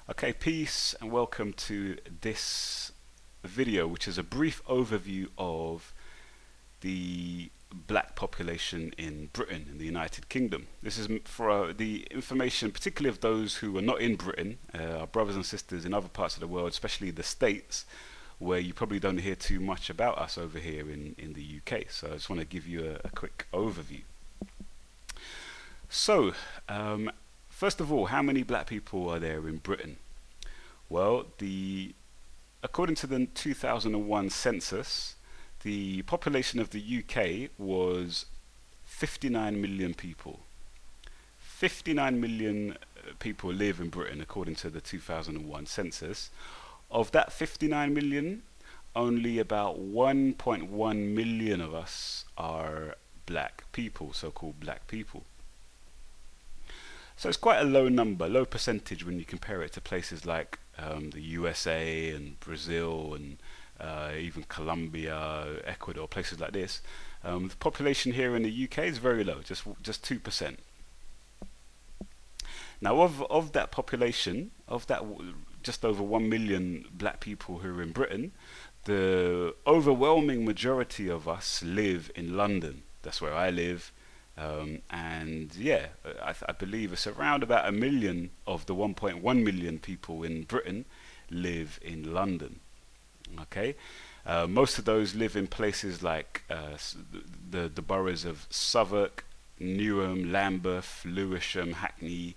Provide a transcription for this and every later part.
Okay, peace and welcome to this video, which is a brief overview of the black population in Britain, in the United Kingdom. This is for the information, particularly of those who are not in Britain, our brothers and sisters in other parts of the world, especially the States, where you probably don't hear too much about us over here in the UK. So I just want to give you a quick overview. So, first of all, how many black people are there in Britain? Well, according to the 2001 census, the population of the UK was 59 million people. 59 million people live in Britain according to the 2001 census. Of that 59 million, only about 1.1 million of us are black people, so-called black people. So it's quite a low number, low percentage when you compare it to places like the USA and Brazil and even Colombia, Ecuador, places like this. The population here in the UK is very low, just 2%. Now, of that population, just over 1 million black people who are in Britain, the overwhelming majority of us live in London. That's where I live. And yeah, I believe it's around about 1 million of the 1.1 million people in Britain live in London. Okay, most of those live in places like the boroughs of Southwark, Newham, Lambeth, Lewisham, Hackney,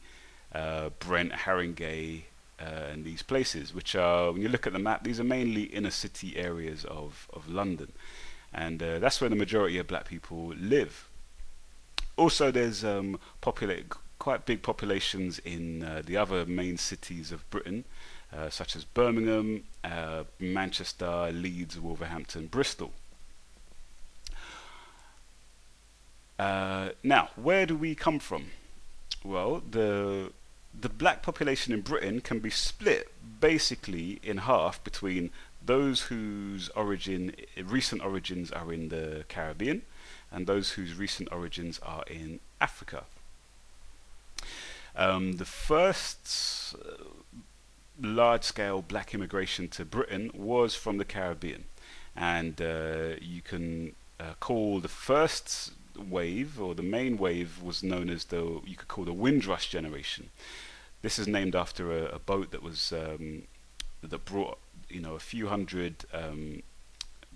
Brent, Haringey, and these places, which are, when you look at the map, these are mainly inner city areas of London, and that's where the majority of black people live. Also, there's quite big populations in the other main cities of Britain, such as Birmingham, Manchester, Leeds, Wolverhampton, Bristol. Now, where do we come from? Well, the black population in Britain can be split basically in half between those whose recent origins are in the Caribbean, and those whose recent origins are in Africa. The first large-scale black immigration to Britain was from the Caribbean, and you can call the first wave, or the main wave, was known as you could call the Windrush generation. This is named after a boat that was that brought a few hundred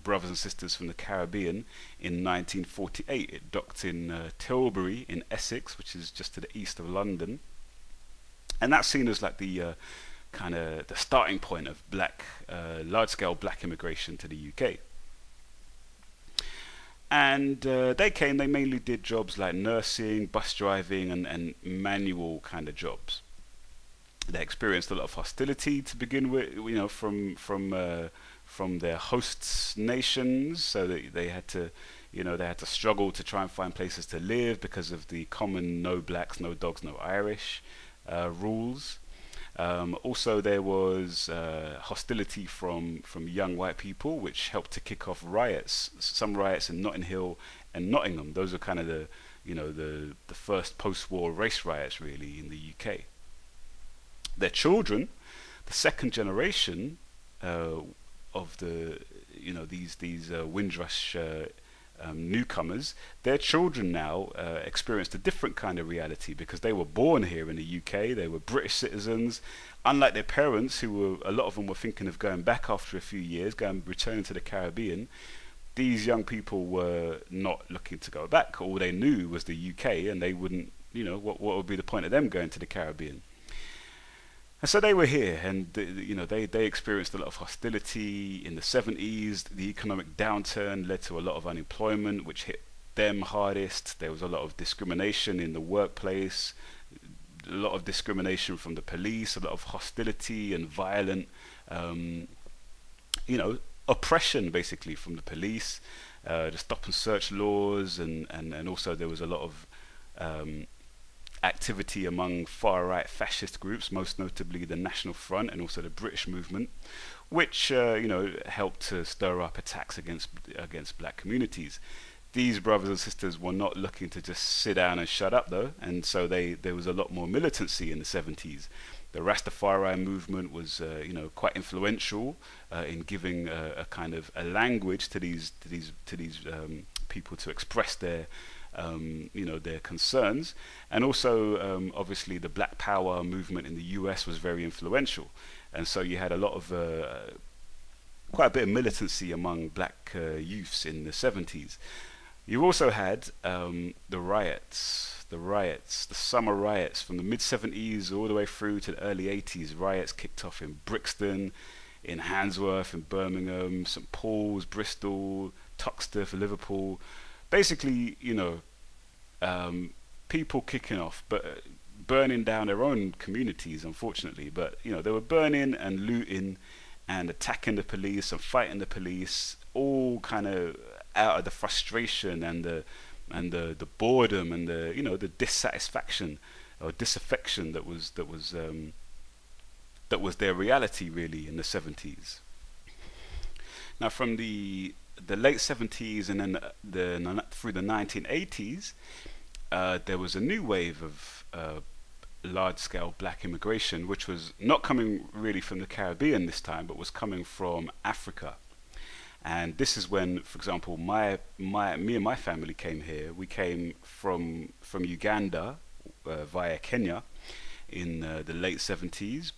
brothers and sisters from the Caribbean in 1948. It docked in Tilbury in Essex, which is just to the east of London, and that's seen as like the kind of the starting point of large-scale black immigration to the UK. And they mainly did jobs like nursing, bus driving, and manual kind of jobs. They experienced a lot of hostility to begin with, from their hosts nations, so that they had to struggle to try and find places to live because of the common no blacks, no dogs, no Irish rules. Also, there was hostility from young white people, which helped to kick off riots. Some riots in Notting Hill and Nottingham. Those are kind of the first post-war race riots, really, in the UK. Their children, the second generation of these Windrush newcomers, their children now experienced a different kind of reality because they were born here in the UK. They were British citizens, unlike their parents, a lot of them were thinking of going back after a few years, returning to the Caribbean. These young people were not looking to go back. All they knew was the UK, and they wouldn't, what would be the point of them going to the Caribbean? And so they were here, and they experienced a lot of hostility in the 70s. The economic downturn led to a lot of unemployment, which hit them hardest. There was a lot of discrimination in the workplace, a lot of discrimination from the police, a lot of hostility and violent, oppression basically from the police, the stop and search laws, and also there was a lot of activity among far-right fascist groups, most notably the National Front and also the British movement, which helped to stir up attacks against black communities. These brothers and sisters were not looking to just sit down and shut up, though, and so there was a lot more militancy in the 70s. The Rastafari movement was, quite influential in giving a kind of a language to these people to express their concerns, and also obviously the Black Power movement in the U.S. was very influential, and so you had a lot of quite a bit of militancy among black youths in the 70s. You also had the riots, the summer riots from the mid 70s all the way through to the early 80s. Riots kicked off in Brixton, in Handsworth, in Birmingham, St Paul's, Bristol, Toxteth, Liverpool. Basically, people kicking off, but burning down their own communities, unfortunately. But they were burning and looting and attacking the police and fighting the police, all kind of out of the frustration and the boredom and the dissatisfaction or disaffection that was their reality really in the 70s. Now, from the late 70s and then through the 1980s, there was a new wave of large-scale black immigration, which was not coming really from the Caribbean this time, but was coming from Africa. And this is when, for example, me and my family came here. We came from Uganda via Kenya in the late 70s,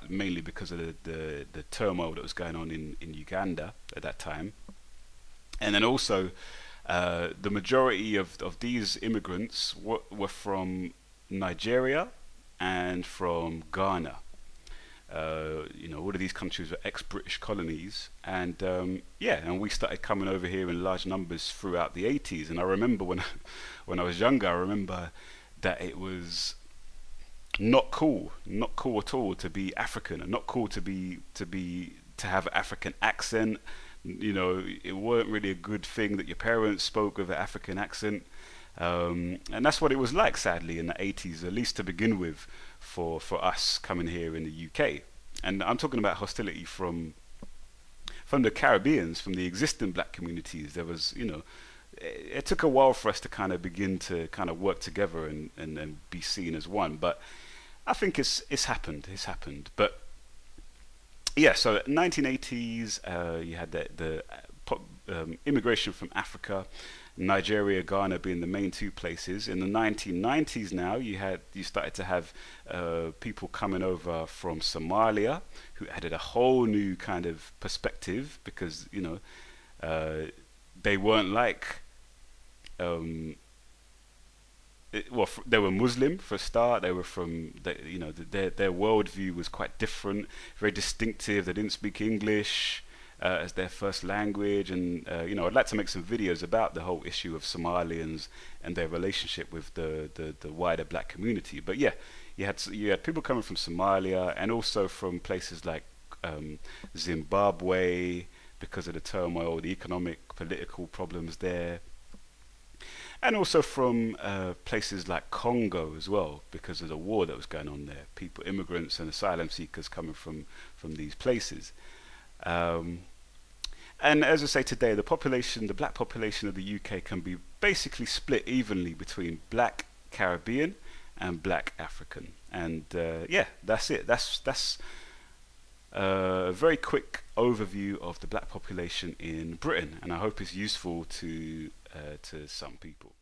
mainly because of the turmoil that was going on in Uganda at that time. And then also, the majority of these immigrants were from Nigeria and from Ghana. All of these countries were ex-British colonies, and and we started coming over here in large numbers throughout the 80s. And I remember when I was younger, I remember that it was not cool at all to be African, and not cool to have an African accent. It weren't really a good thing that your parents spoke with an African accent. And that's what it was like, sadly, in the 80s, at least to begin with, for us coming here in the UK. And I'm talking about hostility from the Caribbeans, from the existing black communities. There was, it took a while for us to kind of begin to kind of work together and be seen as one. But I think it's happened. But yeah, so 1980s, you had the immigration from Africa, Nigeria, Ghana being the main two places. In the 1990s now, you started to have people coming over from Somalia, who added a whole new kind of perspective, because they weren't like they were Muslim for a start. They were from their worldview was quite different, very distinctive. They didn't speak English as their first language, and I'd like to make some videos about the whole issue of Somalians and their relationship with the wider black community. But yeah, you had people coming from Somalia, and also from places like Zimbabwe, because of the turmoil, the economic, political problems there, and also from places like Congo as well, because of the war that was going on there. Immigrants and asylum seekers coming from these places. And as I say today, the black population of the UK can be basically split evenly between black Caribbean and black African. And that's it. That's a very quick overview of the black population in Britain, and I hope it's useful to some people.